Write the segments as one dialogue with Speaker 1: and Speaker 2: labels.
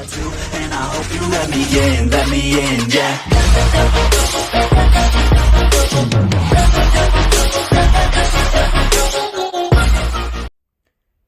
Speaker 1: tattoo, and I hope you let me in, yeah.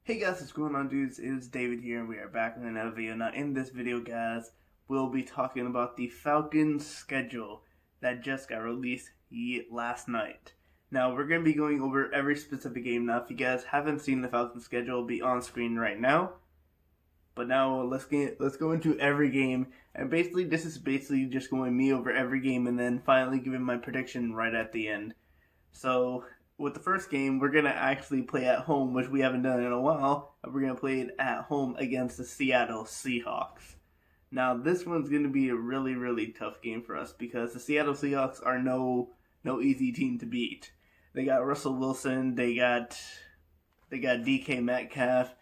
Speaker 2: Hey guys, what's going on, dudes? It is David here, and we are back with another video. Now, in this video, guys, we'll be talking about the Falcons schedule that just got released last night. Now, we're going to be going over every specific game. Now, if you guys haven't seen the Falcons schedule, it'll be on screen right now. But now, let's go into every game. And basically, this is just going me over every game and then finally giving my prediction right at the end. So, with the first game, we're going to actually play at home, which we haven't done in a while. We're going to play it at home against the Seattle Seahawks. Now, this one's going to be a really, really tough game for us because the Seattle Seahawks are no easy team to beat. They got Russell Wilson, they got DK Metcalf.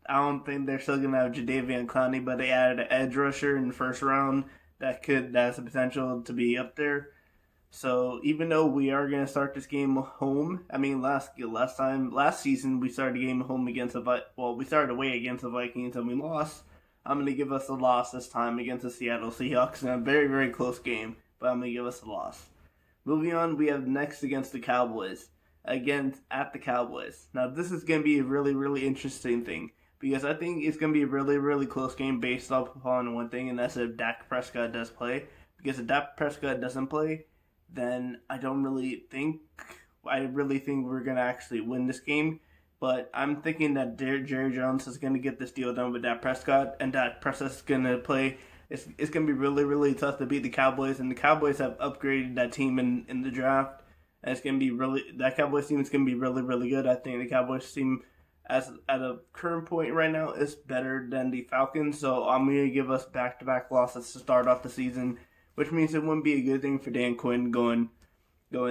Speaker 2: I don't think they're still going to have Jadeveon Clowney, but they added an edge rusher in the first round that has the potential to be up there. So even though we are going to start this game home, I mean last season we started the game home against we started away against the Vikings and we lost. I'm going to give us a loss this time against the Seattle Seahawks in a very, very close game, but I'm going to give us a loss. Moving on, we have next against the Cowboys. Again, at the Cowboys. Now this is going to be a really, really interesting thing because I think it's going to be a really, really close game based upon one thing, and that's if Dak Prescott does play. Because if Dak Prescott doesn't play, then I really think we're going to actually win this game. But I'm thinking that Jerry Jones is going to get this deal done with Dak Prescott, and Dak Prescott's going to play. It's going to be really, really tough to beat the Cowboys, and the Cowboys have upgraded that team in the draft. And it's going to be that Cowboys team is going to be really, really good. I think the Cowboys team, at a current point right now, is better than the Falcons. So I'm going to give us back-to-back losses to start off the season, which means it wouldn't be a good thing for Dan Quinn going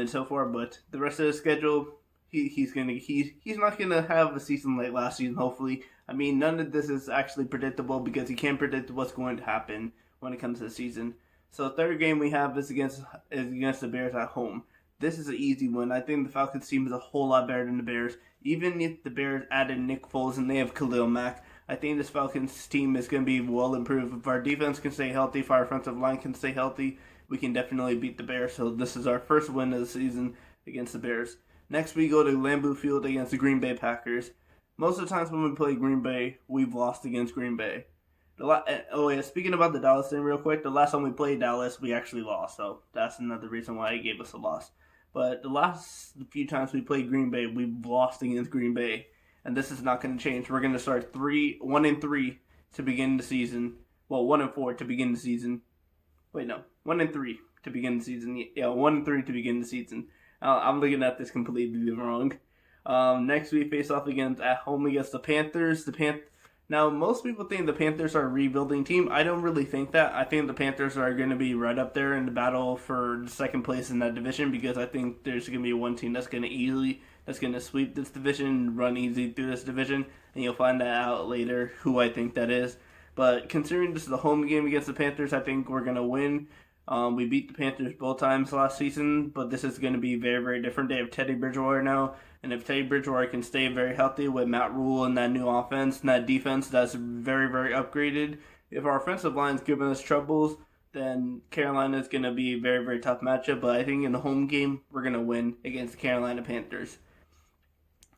Speaker 2: so far. But the rest of the schedule, he's not gonna have a season like last season. Hopefully, I mean none of this is actually predictable because you can't predict what's going to happen when it comes to the season. So the third game we have is against the Bears at home. This is an easy one. I think the Falcons team is a whole lot better than the Bears. Even if the Bears added Nick Foles and they have Khalil Mack, I think this Falcons team is going to be well improved. If our defense can stay healthy, if our offensive line can stay healthy, we can definitely beat the Bears. So this is our first win of the season against the Bears. Next, we go to Lambeau Field against the Green Bay Packers. Most of the times when we play Green Bay, we've lost against Green Bay. Speaking about the Dallas thing real quick, the last time we played Dallas, we actually lost. So that's another reason why it gave us a loss. But the last few times we played Green Bay, we've lost against Green Bay. And this is not going to change. We're going to start 1-3 to begin the season. Well, 1-4 to begin the season. Wait, no. 1-3 to begin the season. Yeah, 1-3 to begin the season. I'm looking at this completely wrong. Next, we face off at home against the Panthers. Now, most people think the Panthers are a rebuilding team. I don't really think that. I think the Panthers are going to be right up there in the battle for the second place in that division because I think there's going to be one team that's going to sweep this division, run easy through this division, and you'll find that out later who I think that is. But considering this is the home game against the Panthers, I think we're going to win. We beat the Panthers both times last season, but this is going to be very, very different. They have Teddy Bridgewater now, and if Teddy Bridgewater can stay very healthy with Matt Rule and that new offense and that defense that's very, very upgraded, if our offensive line is giving us troubles, then Carolina is going to be a very, very tough matchup. But I think in the home game, we're going to win against the Carolina Panthers.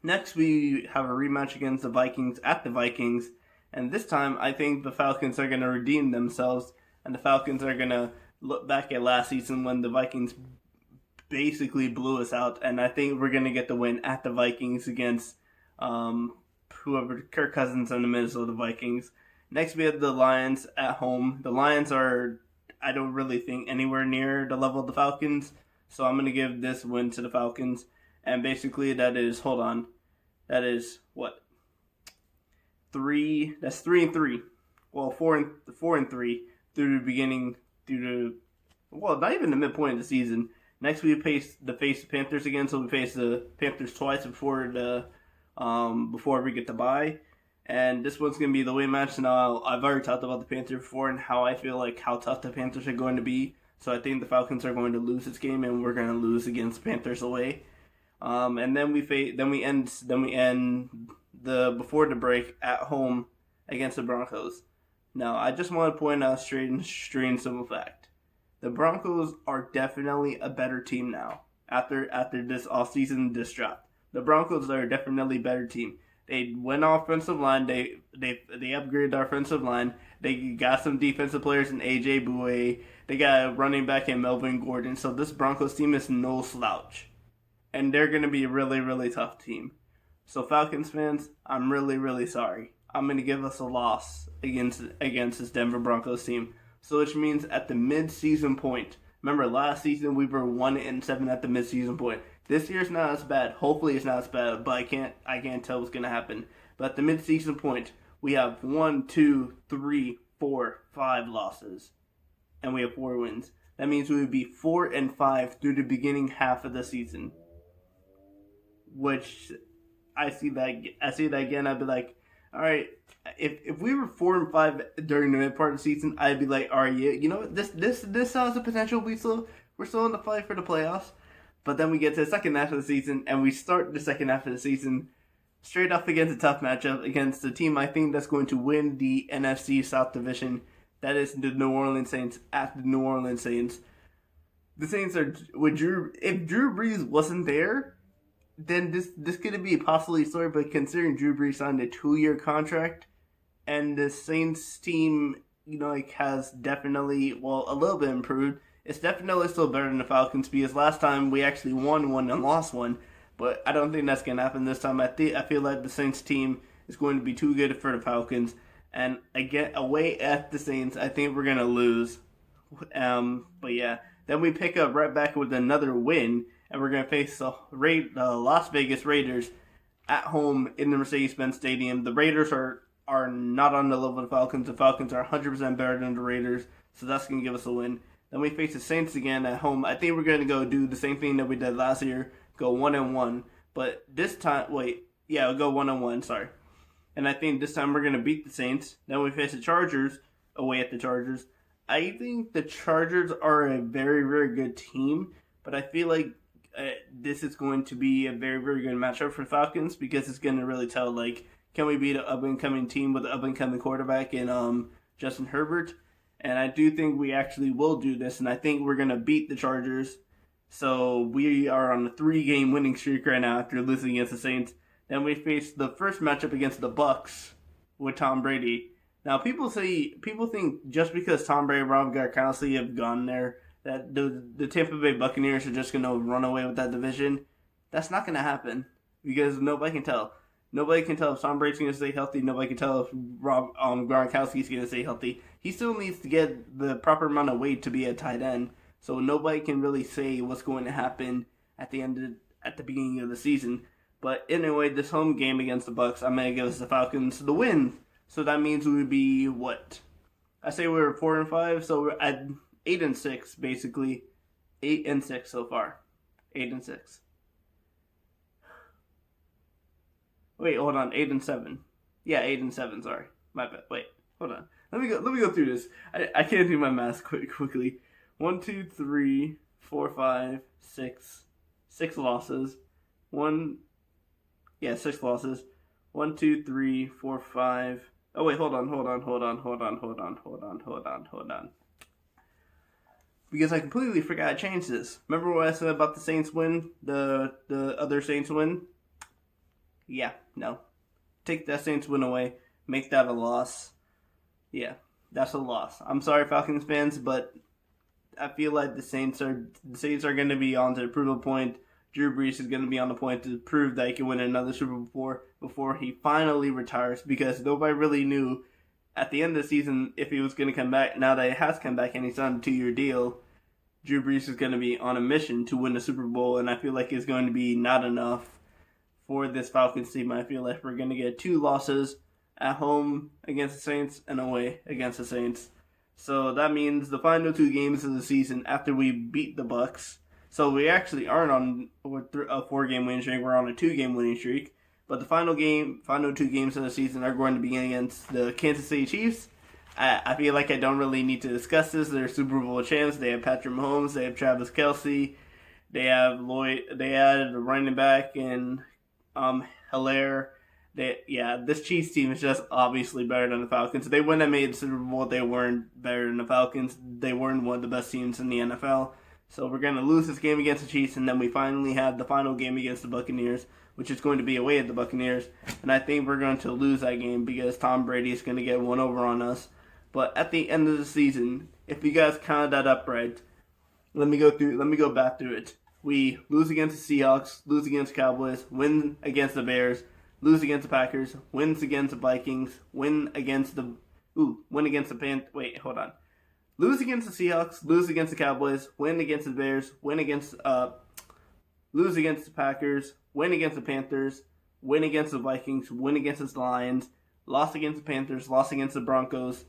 Speaker 2: Next, we have a rematch against the Vikings at the Vikings. And this time, I think the Falcons are going to redeem themselves. And the Falcons are going to look back at last season when the Vikings basically blew us out. And I think we're going to get the win at the Vikings against Kirk Cousins and the Minnesota Vikings. Next, we have the Lions at home. The Lions are, I don't really think, anywhere near the level of the Falcons. So I'm going to give this win to the Falcons. And basically, that is what? 3-3. Well, 4-3 not even the midpoint of the season. Next, we face the Panthers again, so we face the Panthers twice before we get the bye. And this one's going to be the away match. Now, I've already talked about the Panthers before and how I feel like how tough the Panthers are going to be. So I think the Falcons are going to lose this game, and we're going to lose against the Panthers away. And then we end the before the break at home against the Broncos. Now, I just want to point out straight and simple fact. The Broncos are definitely a better team now after this offseason, this draft. The Broncos are definitely a better team. They went offensive line. They upgraded our offensive line. They got some defensive players in A.J. Bouye. They got a running back in Melvin Gordon. So this Broncos team is no slouch. And they're going to be a really, really tough team. So Falcons fans, I'm really, really sorry. I'm going to give us a loss against this Denver Broncos team. So which means at the mid-season point, remember last season we were 1-7 at the mid-season point. This year's not as bad. Hopefully it's not as bad, but I can't tell what's going to happen. But at the mid-season point, we have 1, 2, 3, 4, 5 losses. And we have 4 wins. That means we would be 4-5 through the beginning half of the season. Which I see that again, I'd be like, all right, if we were 4-5 during the mid part of the season, I'd be like, all right, yeah, you know what, this has the potential. We're still in the fight for the playoffs. But then we get to the second half of the season, and we start the second half of the season straight up against a tough matchup against the team I think that's going to win the NFC South Division. That is the New Orleans Saints at the New Orleans Saints. The Saints are with Drew. If Drew Brees wasn't there, then this could be a possibly story. But considering Drew Brees signed a 2-year contract, and the Saints team, has definitely a little bit improved. It's definitely still better than the Falcons because last time we actually won one and lost one. But I don't think that's going to happen this time. I feel like the Saints team is going to be too good for the Falcons. And again, away at the Saints, I think we're going to lose. But yeah, then we pick up right back with another win. And we're going to face the Las Vegas Raiders at home in the Mercedes-Benz Stadium. The Raiders are not on the level of the Falcons. The Falcons are 100% better than the Raiders. So that's going to give us a win. Then we face the Saints again at home. I think we're going to go do the same thing that we did last year. Go 1-1. But this time, we'll go 1-1, sorry. And I think this time we're going to beat the Saints. Then we face the Chargers away at the Chargers. I think the Chargers are a very, very good team. But I feel like this is going to be a very, very good matchup for Falcons because it's going to really tell, can we beat an up-and-coming team with an up-and-coming quarterback in Justin Herbert? And I do think we actually will do this, and I think we're going to beat the Chargers. So we are on a 3-game winning streak right now after losing against the Saints. Then we face the first matchup against the Bucs with Tom Brady. Now, people think just because Tom Brady and Rob Gronkowski have gone there, that the Tampa Bay Buccaneers are just going to run away with that division. That's not going to happen because nobody can tell. Nobody can tell if Tom Brady's going to stay healthy. Nobody can tell if Gronkowski's going to stay healthy. He still needs to get the proper amount of weight to be a tight end. So nobody can really say what's going to happen at the beginning of the season. But anyway, this home game against the Bucs, I'm going to give us the Falcons the win. So that means we would be what? I say we were 4-5, so we're at 8-6 basically. 8-6 so far. 8-6. Wait, hold on. 8-7. Yeah, 8-7. Sorry, my bad. Wait, hold on. Let me go through this. I can't do my math quickly. 1, 2, 3, 4, 5, 6. 6 losses. 6 losses. 1, 2, 3, 4, 5. Oh wait, hold on. Because I completely forgot to change this. Remember what I said about the Saints win? The other Saints win? Yeah, no. Take that Saints win away. Make that a loss. Yeah, that's a loss. I'm sorry, Falcons fans, but I feel like the Saints are going to be on to the approval point. Drew Brees is going to be on the point to prove that he can win another Super Bowl before he finally retires, because nobody really knew at the end of the season if he was going to come back. Now that he has come back and he's on a 2-year deal, Drew Brees is going to be on a mission to win the Super Bowl, and I feel like it's going to be not enough for this Falcons team. I feel like we're going to get 2 losses at home against the Saints and away against the Saints. So that means the final 2 games of the season after we beat the Bucs. So we actually aren't on a 4-game winning streak. We're on a 2-game winning streak. But the final 2 games of the season are going to be against the Kansas City Chiefs. I feel like I don't really need to discuss this. They're Super Bowl champs. They have Patrick Mahomes. They have Travis Kelce. They have Lloyd. They added a running back in Hilaire. This Chiefs team is just obviously better than the Falcons. They wouldn't have made the Super Bowl. They weren't better than the Falcons. They weren't one of the best teams in the NFL. So we're going to lose this game against the Chiefs, and then we finally have the final game against the Buccaneers, which is going to be away at the Buccaneers. And I think we're going to lose that game because Tom Brady is going to get one over on us. But at the end of the season, if you guys counted that up right, let me go back through it. We lose against the Seahawks, lose against the Cowboys, win against the Bears, lose against the Packers, wins against the Vikings, win against the Panthers. Wait, hold on. Lose against the Seahawks, lose against the Cowboys, win against the Bears, lose against the Packers, win against the Panthers, win against the Vikings, win against the Lions, lost against the Panthers, lost against the Broncos,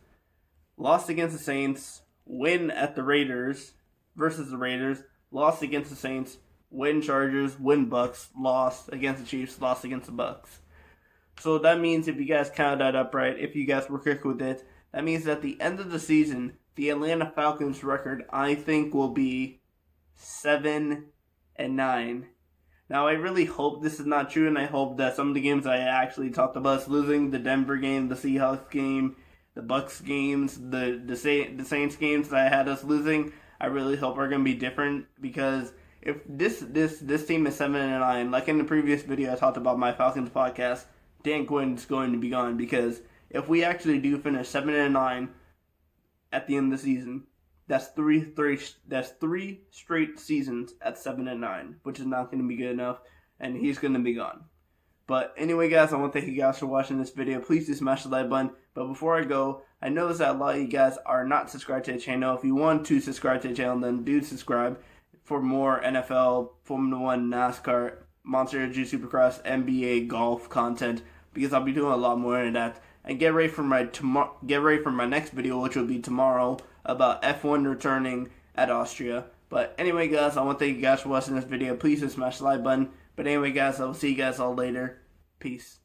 Speaker 2: lost against the Saints, win at the Raiders versus the Raiders, lost against the Saints, win Chargers, win Bucks, lost against the Chiefs, lost against the Bucks. So that means if you guys count that up right, if you guys were quick with it, that means at the end of the season, the Atlanta Falcons record, I think, will be 7-9. Now, I really hope this is not true, and I hope that some of the games I actually talked about us losing, the Denver game, the Seahawks game, the Bucks games, the Saints games that I had us losing, I really hope are going to be different, because if this team is 7-9, like in the previous video I talked about my Falcons podcast, Dan Quinn's going to be gone, because if we actually do finish 7-9 at the end of the season, that's three straight seasons at 7-9, which is not going to be good enough, and he's going to be gone. But anyway, guys, I want to thank you guys for watching this video. Please do smash the like button. But before I go, I noticed that a lot of you guys are not subscribed to the channel. If you want to subscribe to the channel, then do subscribe for more NFL, Formula 1, NASCAR, Monster Energy Supercross, NBA, golf content, because I'll be doing a lot more of that. And get ready for my next video, which will be tomorrow, about F1 returning at Austria. But anyway, guys, I want to thank you guys for watching this video. Please do smash the like button. But anyway, guys, I will see you guys all later. Peace.